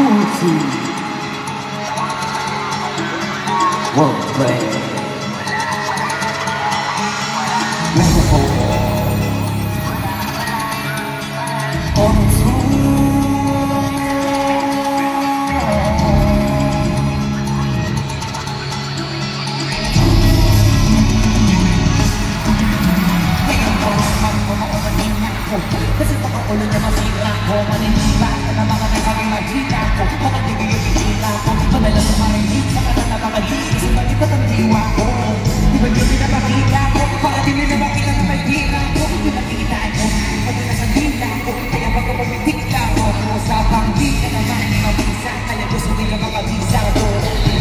Gucci Wordplay Metaphor On kasi baka ulo na masira ko, maninira ka na mga nagsabing maghita ko, makagigil yung bihila ko, madalas marinig sa kanan na makagigil, kasi balipat ang diwa ko, di ba yung pinapakita ko, para di nila makita na may hira ko, pinakita ko, pati nasa hila ko, kaya baka pumitikla ko, usapang di ka naman mabisa, kaya gusto nila makabisa ko,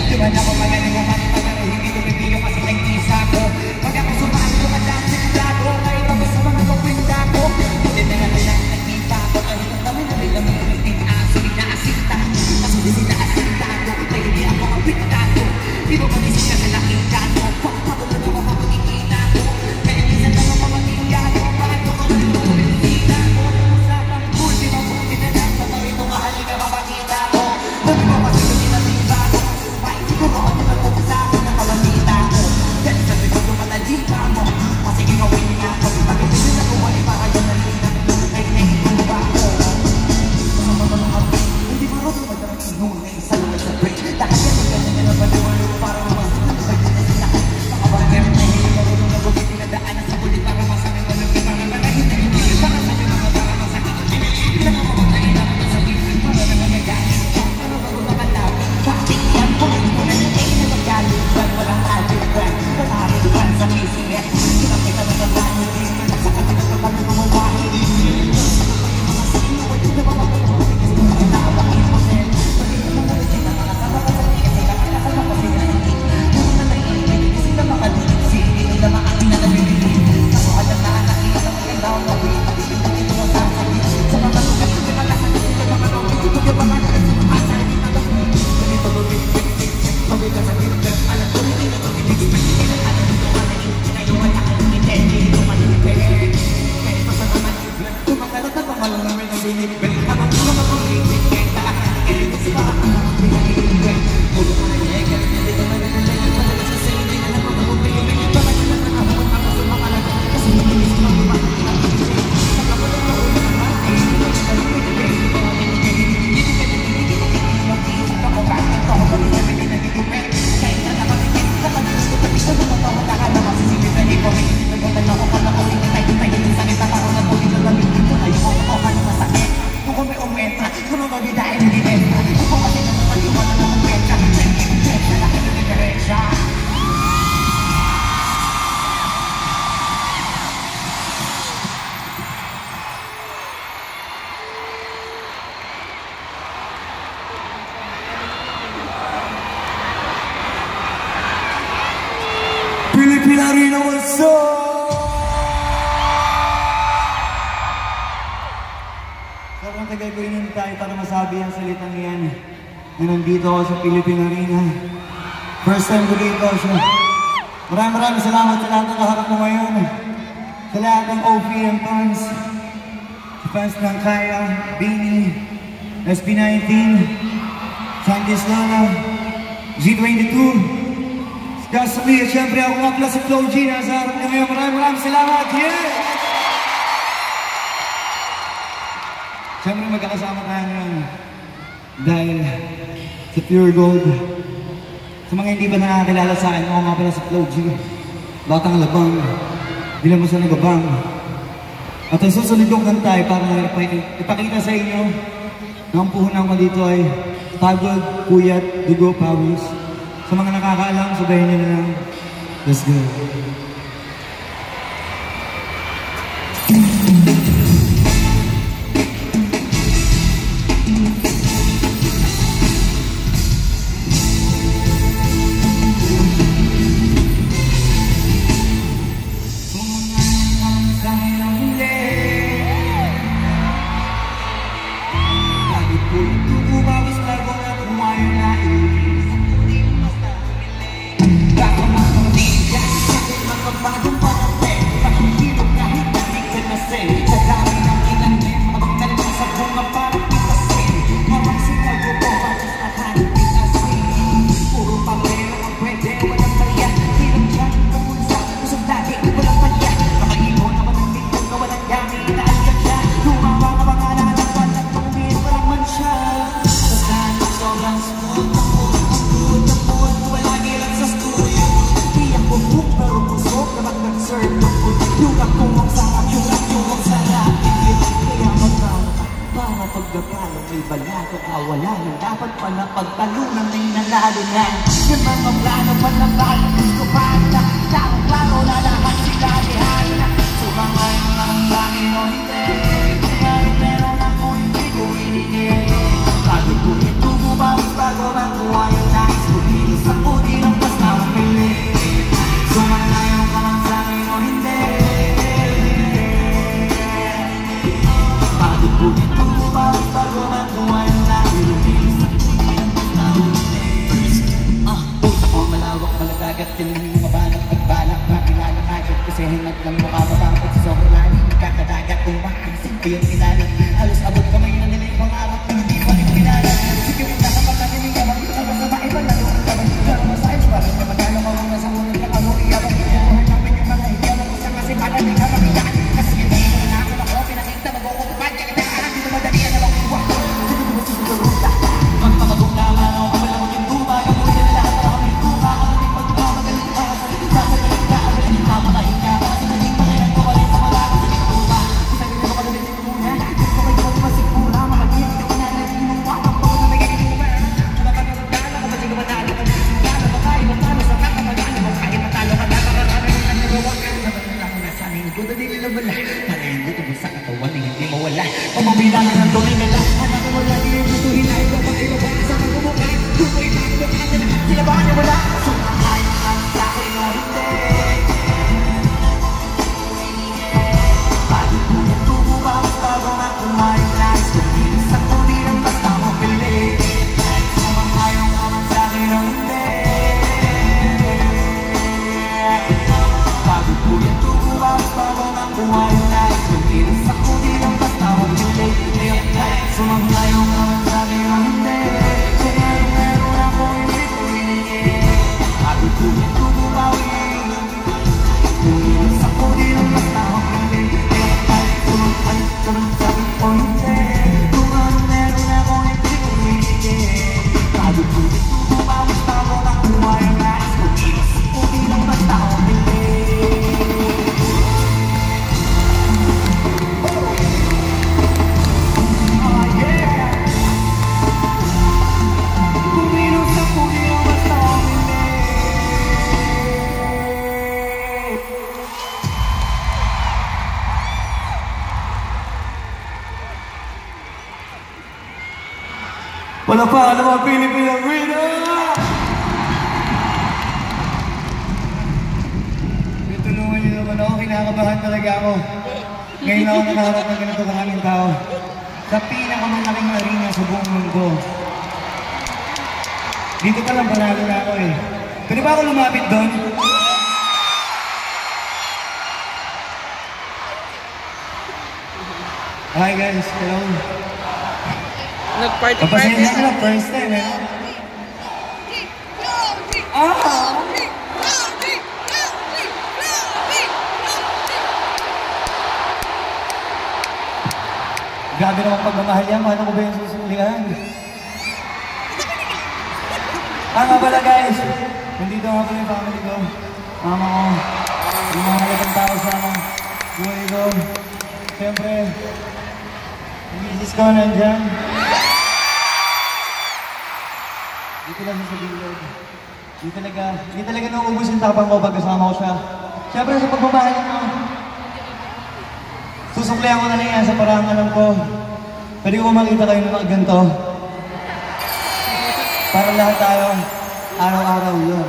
di ba na ko magaling mo man, pero hindi tumipilo kasi nag-isa ko, pag ako sumali ko madami sila ko, kahit ako sa mga kapwinda ko, hindi na nga nila nagkita ko, kahit ang dami na nila mabulitin aso, inaasinta, kaso di sila asinta ko, kaya hindi ako kapwinda ko, di ba manisip ka sa nakita ko, pagpapatuloy ko ako makikita ko, kaya minsan na mamamatilla ko, bakit ko rin mo pinita ko, usapang cool, di ba buti na lang, patuloy ko mahali ka mapakita ko, dami mo kasi ko sinatiba ko, kahit siguro ako nagpapasa ko na pamamita ko, dahil sabi ko tumatalita mo, kasi gagawin niya ko, bakit hindi na kumali para yun na rin namin nung ay nahitumba ko, mga matanong ako, hindi marunong magdarang sinong na isa lang sa break, dahil yan ang ganyan na napaliwalo para mamasin sa pwede na sila, mga bagay na hindi marunong na gumitin na daanan sa bulit para masaming malagay para manahin na hindi, para sa mga para masakit, bilang ako magkain ako na sabi, para na nangagalit, para bago makalapit, bakit yan po, hindi ko na nangay na magalit, walang alit, walang sa kisinet, kinakita na nagano din, sa kanila pa kami gumawain din, mga sino, wala na ba mapapagod, kasi kung nakabangin mo din, pati na mga legit na nakasama ka sa tiyan, ay kakalasan ako sila hindi, kung na naiinit, kasi na makalilig, hindi nila maaking na nabililig, ako alam na nakita ng maganda ang gawin, hindi ito ang sasagin, sa mga lugar, hindi makasagin, sila mga gawin, hindi ko ba mga nasa hindi na gawin, ganito gawin, gawin ka sa gilid, alam ko hindi na gawin, hindi ko alam dito ka na ngayon wala kang intindi, ito manipid, kaya ito sa naman, kumakarot na pamalang namin ang binibig, habang mga mapagiging, kaya taakang ikilig, si baka ang pinag-iigay, ulo ko na niya, kaya dito na nagagay, padalas sa sa'yo, hindi na nagpapagubigay, bakit na nakahawag ako sa mga lagat, kasi makinis ko ang bakit na pinigay, sa kapalang na ulo naman, ay hindi na pinigay, mga pinigay, hindi ka nagigigil, mag-iisip ako, bakit ito ako, bakit na pinagigipin, kaya na nakapigil, nakalimus ko, tapos na lumatawa, nakalaman, sisipin na ikaw, nagpuntan ako ka na kasi kitay-kitay, yung sakit na parang natuloy na lamig dito, ayoko ako ka na masakit, kung kung may umenta, kung nung mabidain, hindi enta, kung kasi na napaliwan na ng umenta, sa laki na diferensya. Pilipina rin ang waso! Sobrang tagal ko inintay para masabi ang salitang yan na nandito ako sa Philippine Arena. First time ko dito siya. Maraming salamat sa lahat ng kaharap mo ngayon. Sa lahat ng OPM fans. Sa fans ng Kaya, Bini, SB19, Sandis Lola, G22, Gasly, at syempre ako nga pala si Flo G. Nasa harap niya ngayon. Maraming salamat. Yeah! Siyempre magkakasama tayo ngayon dahil sa Pure Gold. Sa mga hindi pa nakakilala sa akin, ako nga pala si Flo G. Batang labang, bilang mo sa nagabang. At ang susunod kong kanta ay para ipakita sa inyo na ang puhunan ko dito ay Pagod, Puyat, Dugo, Pawis. Sa mga nakakaalam, sabahin nyo na lang. Let's go. Baka balato kawala na dapat pala pagtalunan ay nanalo na. Yung mga plano pa na bago gusto pa na klaro na lahat sila lihan na. Sumangayon ang langin o hindi, ngayon meron ako hindi ko hinigil. Bago ko ito bumawis bago makuha yung nais ko, hilis ako di lang basta mapili. Sumangayon ka man sa akin o hindi, bago ko ito bumawis bago makuha yung nais ko, hilis ako di lang basta mapili. Ako malawak malagagat din mga balak at balak na pinalakagad kasi hinag lang mukha mabangkot sa sobrang lalim. Kakadagat kung makakasing ko yung ilalim, halos abot kamay na nila yung pangarap na hindi pa rin pinala. Sige rin nakapat natin yung kabang ito basta maiban na doon kabang pero masayos pa rin na magkano ka mga sa unang na kamo iyabang iyabuhan namin yung mga iyabang isa kasi pala di ka makitaan kasi hindi mo na ako na ko pinakita mag-uukupan kaya kailangan dito madalian na lang iwak sige mo susunod magpapagong naman ako kapalang yung tuba kamuhin na lahat na kami tuba ako na din magpapagaling ka sa sasagalin ka ang galing ka makahin ka kasi naging pakilang ko kalit sa malaki sa tuba isa rin ako kadalin ko muna hindi ko kayo magpasigura makagin hindi ko na naging mong wakang po na may ganituba nakapagdala ka ba sige manalo ka din sugala baka ibang talo sa kakapagana mo kahit matalo ka napakarami ng nagawag nabalang lang na sa amin ko na din nilabala para hindi ito sa katawan na hindi mawala pamabilangin ang tunay nila hanapin mo lagi yung gustuhin na ito pag ilo ba sa magmumukha kung mo itang doon na lahat sila ba niya wala sumakayang ang sa akin o hindi bakit mo yung tubo ba bago makuha yung nais kung hilis ako di lang basta mapili sumakayang ang sa akin o hindi bakit mo yung tubo ba bago makuha yung nais kung hilis ako di lang basta mapili sumakayang ang sa akin o hindi kung meron ako hindi ko hiningin bakit mo yung tubo ba kung hilis ako di lang basta mapili sumakayang sabi ko hindi kung meron ako hindi ko hiningin bakit mo yung tubo ba bago makuha yung nais kung hilis ako di lang basta mapili. Wala pa, ano mga Pilipino Arena! Tutulungan niyo naman ako, kinakabahan talaga ako. Ngayon ako nakaharap ng ganito karaming tao. Sa pinakamalaking arena sa buong mundo. Dito pa lang panalo na ako eh. Pwede ba ako lumapit doon? Hi guys, hello. Nag-party Papasensya na first time eh. Grabe naman pagmamahal yan, ano ko ba yung susulihan? Nga pala guys, nandito nga pala yung family ko. Mama ko, yung mga malagang tao sa buhay ko. Siyempre, yung misis ko nandyan. Dito lang sa bilog. Di talaga nauubos yung tapang ko pag kasama ko siya. Siyempre sa pagmamahal ko, susuklihan ko na lang yan sa parang alam ko. Pwede ko makita kayo ng mga ganito. Para lahat tayo, araw-araw yun.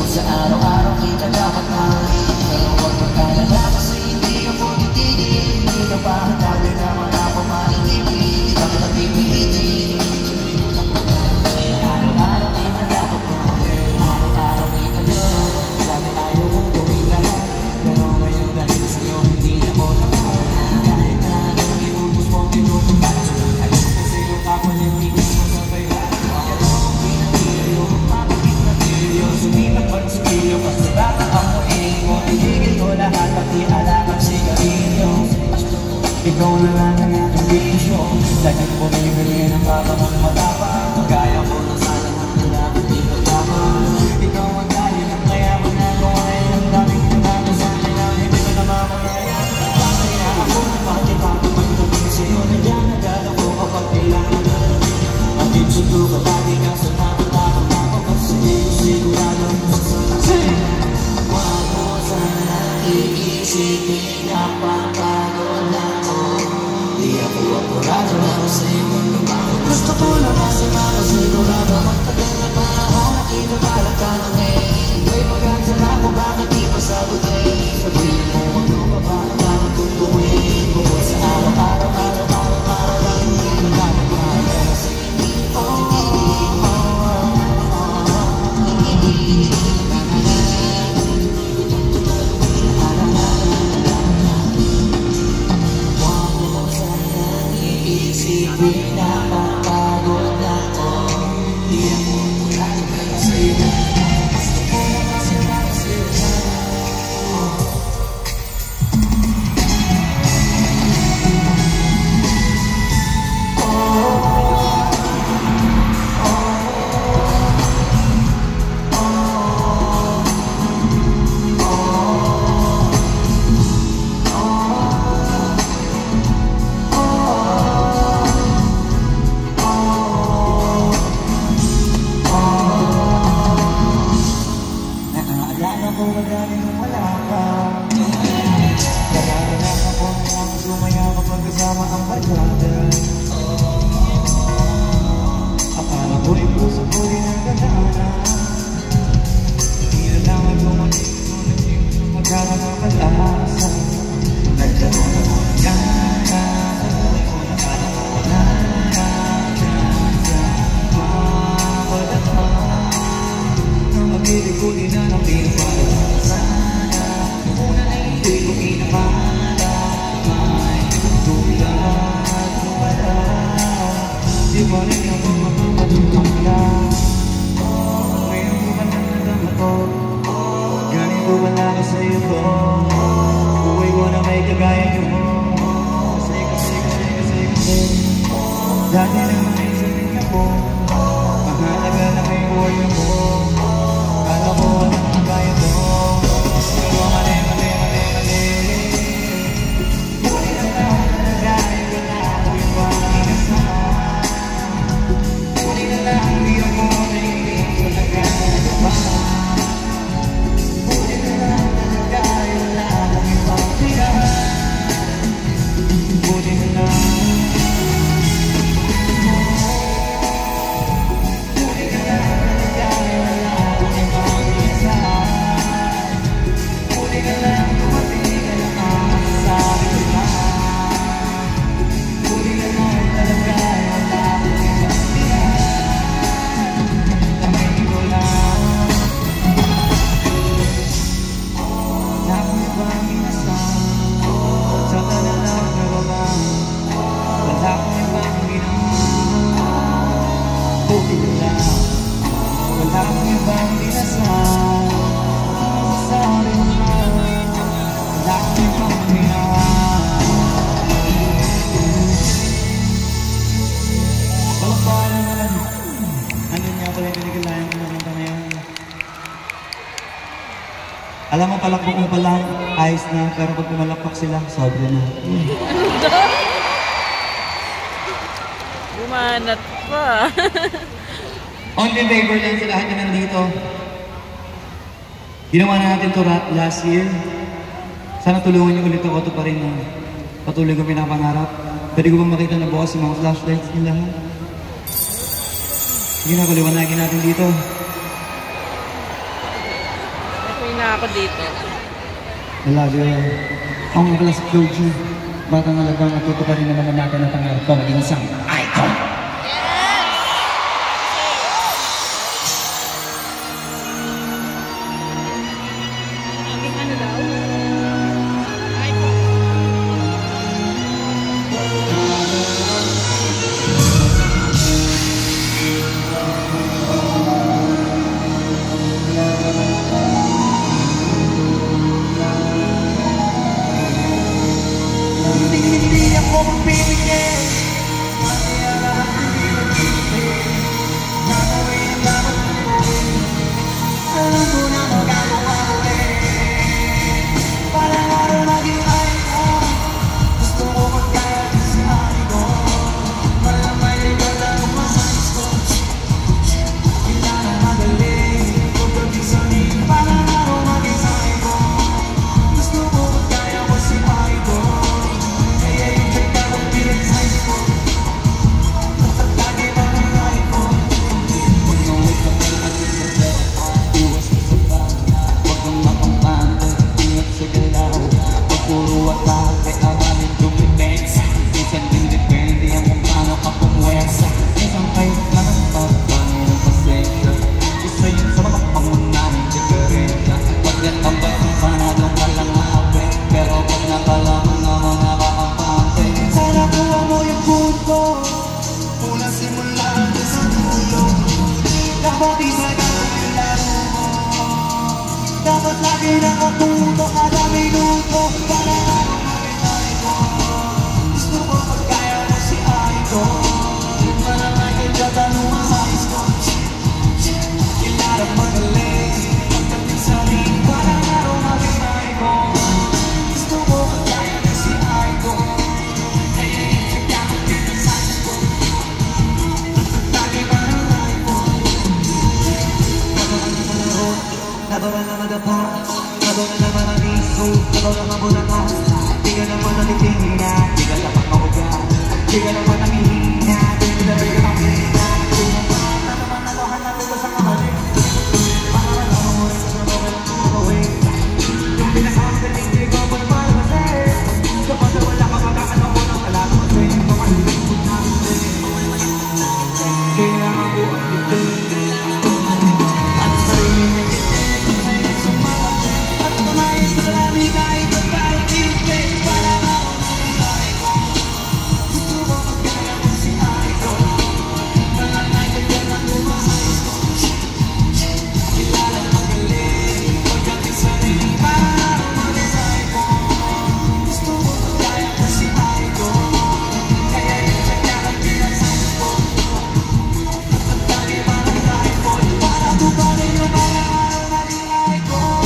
Sa araw-araw kita dapat mahalin. Pero huwag magkalala kasi hindi ako titigil. Hindi ka pa hatabi naman ako maingipin. Kami nagpipilitin. Araw-araw kita dapat mahalin. Araw-araw kita yun. Sabi tayo kung gawin lahat. Pero ngayon dahil sa'yo hindi ako naman. Kahit na anong iubos mo tinutupan. Ayun ko sa'yo kapalitigis mo sa bayan. Pero pinagkiri yung papakit na tiyo. Sumipat pag-sumiyo kasi bata ako eh. ikaw na lang ang aking bisyo. Lagi ko bibili ng bata mong matapang. Kaya ko na sana ang kailangan di magtapang. Ikaw ang dahil ng mayaman na ko ay ang daming pinagbago sa akin na hindi ko na mamamayan. Kaya ako na pati bago magtubig sa'yo. Nandiyan agad ako kapag kailangan. At insundo ka lagi ka sa nakatapang ako. Kasi sigurado mo sa wag mo sana iisipin napapagod na ako. Di ako apurado na ako sa iyong lumago. Gusto ko lang kasi makasigurado magtagal na panahon at inabalak ka na ngayon. May magansala ko bakit di pasagutin. Sabihin mo magpapaba ang damang tutuwin. Bukod sa araw-araw lang hindi magkakapagod sa hindi. Isipin na mapagod na ko. Di ako murado kayo sa'yo. Gusto ko na kasi makasira. Kung magaling nung wala ka, karanasan ako ang sumaya kapag kasama ang barkada. Akala ko'y puso ko rin ang gagana. Di na lang ako mag-iulit magkaroon ng pag-asa. Nagkaroon ako ng gana, sa buhay ko nakala ko na mawalat pa. Nang mag-ibig ko din na ng pinapala. Hindi ko pinakalamay tulad mo wala. Di ba rin ako makapatutong lang. Ngayon ko ba naman ko ganito wala ka sa'yo ko. Buhay ko na may kagaya niyo mo. Kasi dati naman ay sabihin ako mahalaga na may buhay mo. Kala ko walang kagaya to. Pero mali alam mo palakpak mo pala, ayos na, pero pag pumalakpak sila, sobra na. Bumanat pa. Only favor lang sa lahat na nandito. Ginawa na natin ito last year. Sana tulungan niyo ulit ako ito pa rin. Patuloy ko pinapangarap. Pwede ko bang makita na bukas yung mga flashlights nila? Sige na, paliwanagin natin dito. Na ako dito. I love you. Ako nga pala si Claude G. Batang alagang natuto pa rin naman natin ang pangarap ko maging isang icon. Ano daw? Hindi ako mo magbibigay. Pati ang lahat hindi magbibigay. Gagawin ang dapat mo gawin. Alam ko na magagawa ko rin. Parang araw naging icon. Gusto ko magkaya din si icon. Malamay rin ka lang masayos ko. Kailangan magaling. Huwag kabisanin. Parang araw naging icon. Gusto ko magkaya ko si icon. Kaya yung check ka kung pinag-size ko. Lagi ba ng icon? Huwag ka pala natin sa iwas ka sa banda. Huwag kang makampante. Ingat sa galaw. Huwag puro atake. Aralin dumipensa. Minsan din depende ang kung paano ka pumwesa. Isang kayo ka ng pagpangin ng pasensya. Isa yun sa mga pangunahing diferensya. Pag natambay kung panadong ka lang maabe. Pero pag nakalaman na mga kakampante. Sana kuha mo yung punto. Mula simula hanggang sa dulo. Dapat isagawin yung laro mo. Dapat lagi nakatuto kada minuto. Para ako makitay ko. Gusto ko pagkaya mo si icon. Malamay kay Jota nung size ko. Kailangan magaling. Pagdating sa ring. Para araw maging icon. Gusto ko pagkaya mo si icon. Kaya yung check ako din ang size ko. Lagi ba ng icon? Nagawa na malaro. Nagawa na madapa. Nagawa na manaliso. Nagawa na mabulakas. Di ka naman nalitingin na. Di ka dapat mauga. Di ka naman namihina. Di ka dapat makina. Di ka naman nalohan natin ko sa kamali. Para malaman mo rin sa mga ng gawin. Yung pinakagaling di ko pa malabasay. Kapag wala ka magkakano ko ng talaga kasi yung makalimit ko namin din. Kaya ako ang bitin. At sarili niya kitin. At kumain sa lami kahit ang parang kilpit. Para ako ng icon. Gusto ko magkaya mo si icon. Malamay ka dyan ang lumasayos ko. Kailangan magaling. Pagdating sa ring. Para ako maging icon. Gusto ko magkaya mo si icon. Kaya yung check niya kang pinasayos ko. At lagi ba ng icon. Para tuparin yung para araw naging icon.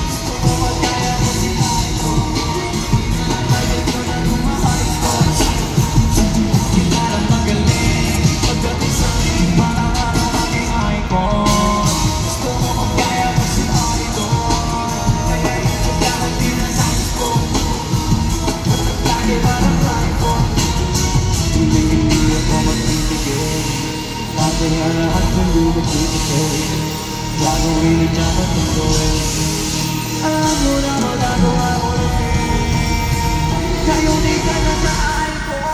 Gusto ko magkaya mo si icon. Malamay ka dyan ang lumasayos ko. Kailangan magaling. Pagdating sa ring. Para araw naging icon. Gusto ko magkaya mo si icon. Kaya yung check niya kang pinasayos ko. At lagi ba ng icon. Hindi ako magbibigay. Pati ang lahat hindi magbibigay. Gagawin ang dapat mong gawin. Alam mo na magagawa mo rin. Ngayon di ka na sa icon.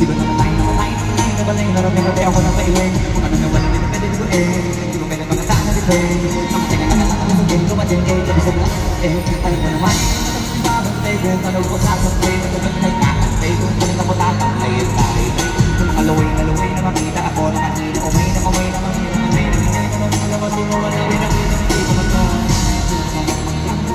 Di ba naman tayo nakatayin sa tayo na balay narating natin ako ng pailing. Kung ano na wala din pwede biguin. Di ba pwede pagkasaan na dito. Namatay ka na lang ako sa game. Kumadin kayo sa bisag lang. Alam mo naman. Babantay kung ano ko sasabay. Nagagantay kakantay. Kung kulit ako tatangay. Kung mga luway na makita ako. Nakakita umay na umay na makita. Umay na minay na mga labasin mo. Wala rin ako na hindi ko magkakas.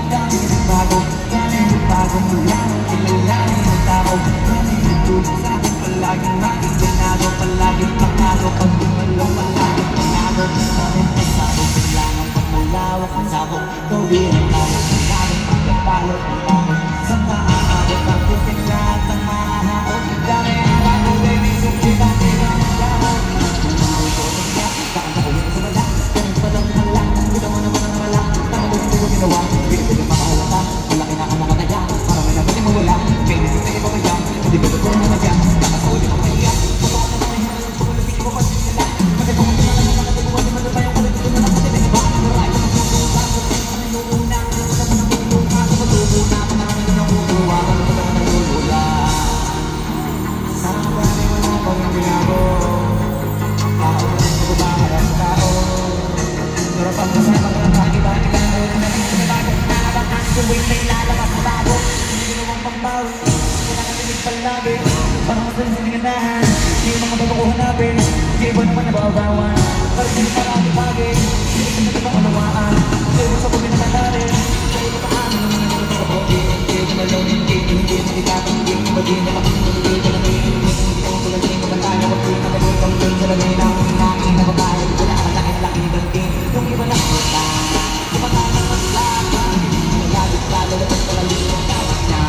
Dami ng bago. Dami ng bagong mula. Kilalanin ng tao. Dami ng tulong sa akin. Palaging makikinado. Palaging panalo. Pag dumalaw. Palaging panalo. Maraming pagsabo. Kailangan pag malawak ang sabog. Gawin ang tawag. Maraming pagkatalo. Kailangan sa maaabot. Ang puting lahat ng mahahaot. Dami ang bago. Baby, sumkita. Kaya ang gawin. Kung ano ko na siya. Saan na uwi sa wala. Ganun pa lang wala. Kita mo naman ang wala. Tama doon hindi ko ginawa. Hindi ko makawala. Wala wait na ilalabas na bago. Hindi ginawang pangbawi, kailangan tinig palagi. Parang masalit sa tinganahan, hindi yung mga bago ko hanapin. Hindi iba naman nababawan, pero hindi marami bagay. Hindi ko na unawaan, pero sa buhay na matarin. Kaya ko paamin naman ang mga tao. Hindi ko nalawin, hindi mo ikatangging. Hindi na makinig, hindi ko na may inig. Hindi ko tulagin, magkakaya ko tuwing matagay kang tuwing sa lagay na ang hinahin na babae. Wala ka laki-laki ng ganting, yung iba na kita. Iba ka na maglaban, nagagit ka, lalabas ka lang yung tawag niya.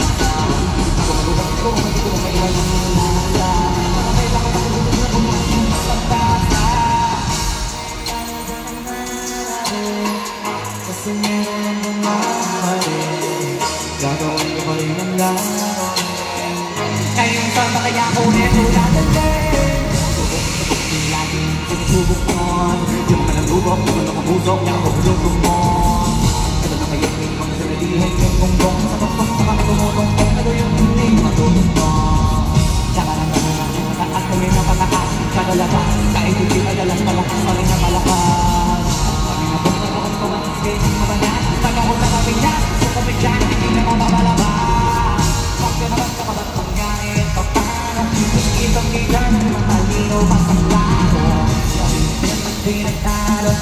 Ako magulang ko, hindi ko maiwan ng nasa. Makakay lang ako magulang na bumuha yung pagkasa. Kasi meron ang bumahali, gagawin ko pa rin ang lahat. Kayong sama kaya ko neto dadalhin. Laging sinusubok mo, yung manalubok, yung nakabusok, yung nakabulog mo. Ano na kayo yung mga saralihin, yung gonggong sa tuktok na kami tumutungkong, ano yung hindi matulog mo. Tsaka lang naman ang mga taas, kami na patakas, kadalabas, kahit hindi madalas malakas, kami na malakas. Kami na po na bakit kumakas, kayo yung mabanas, pagkakot na kami niya, so kami dyan, hindi na mo mabalabas. Pag ka naman kapalat panggain, pagpano, kitang kitan, matalino, masaklaro. Hindi nagtalo,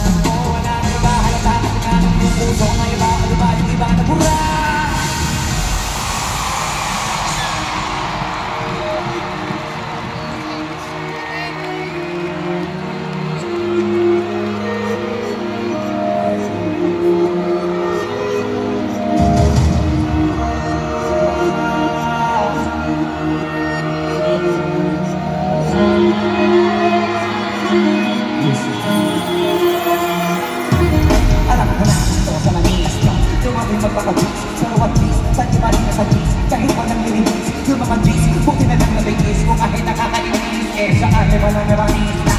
wala na iba, halata, pagkakot yung puso, na iba, aliba, yung iba na pura. Alam ko na ito sa Manilas yung tumawin magpapag-jeez. Pero at least, saan iba rin sa jeez? Kahit walang nilibis, yung mga jeez, buti na lang nabigis. Kung kahit nakakainis, eh, sa kanya walang naranis na.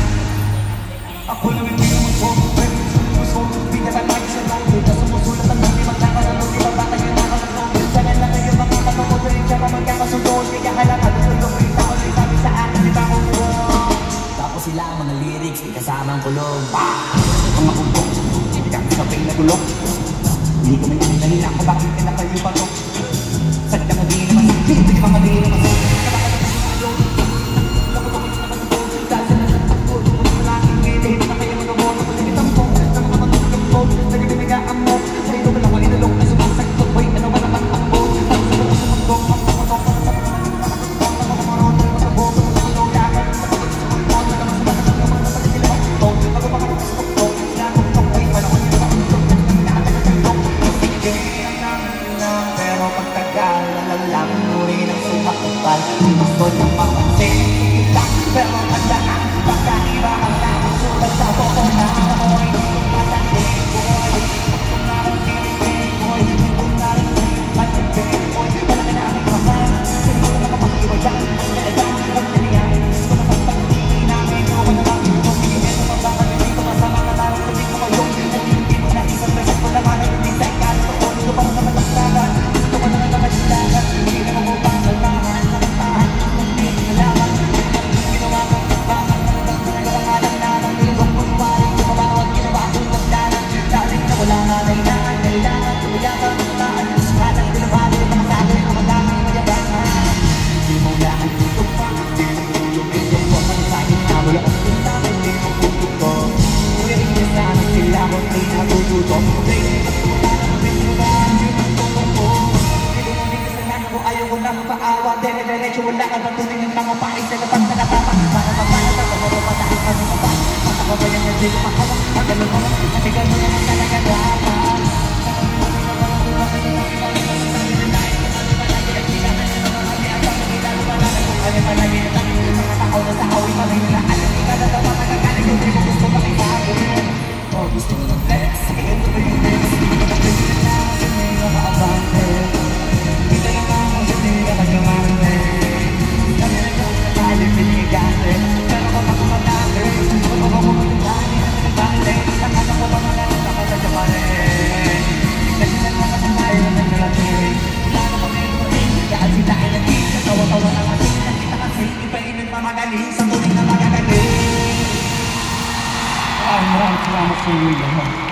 Ako lang yung minuso, pero sumuso, di na lang sa loob. Na sumusulat ang dami magkakaroon, di ba baka yun nakakaroon? Sana lang kayo mga katapos, rin siya pa magkakasundo. Kaya halaman, tulong rin ako, rin sabi sa akin, di ba ko tapos sila mga lyrics, di kasamang kulong. Mga kumpong, hindi kami kapay na gulong. Hindi ko may nanila ko bakit pinakayo pa to. Sadyang hindi naman, hindi ka mga di naman. Gusto niyang mapansin kita, pero tandaan, pagkaiba ang nakasulat sa totoo na amoy. Hindi matanding boy, hindi ko narinig boy, hindi ko narinig matanding boy. Wala ka na aming mahal, hindi ko na makapakiwa dyan. Kailangan ko na niyan, gusto na pagpagtingin namin. Huwag na lang yung tumingin, mababalik dito masama na lang. Hindi ko kayo, hindi mo na isang beses ko naman ay hindi sa ikan. Gusto pa naman ang laban, gusto pa naman ang laban. Hindi na mo upang salmahan. Dire-diretso wala ka ba tuloy ng mga pais na kapag nakatapa para mapala sa pagpapatahit pa ng mapa mataka ba yung hindi ko makawak magano'n mo kasi gano'n naman talaga dapat ano palagi na tayo mga tao na tao ipamay na alam ka na dapat magkakalit kung di mo gusto makibago o gusto mo ng flex ito ba yung flex hindi na sa mga kaabante hindi na ako sa mga nagkamante kami na yung nakalit pinigate pero kung ako matate kung ako mamatagani na pinagdante ang anak ko ba mga nakakataja pa rin kasi na mga tayo na nagkalating wala na kami rin dahil sila ay naging tawa-tawa na kasi nakita kasi ipainin pa magaling sa tuloy na magagaling. Maraming salamat sa inyo.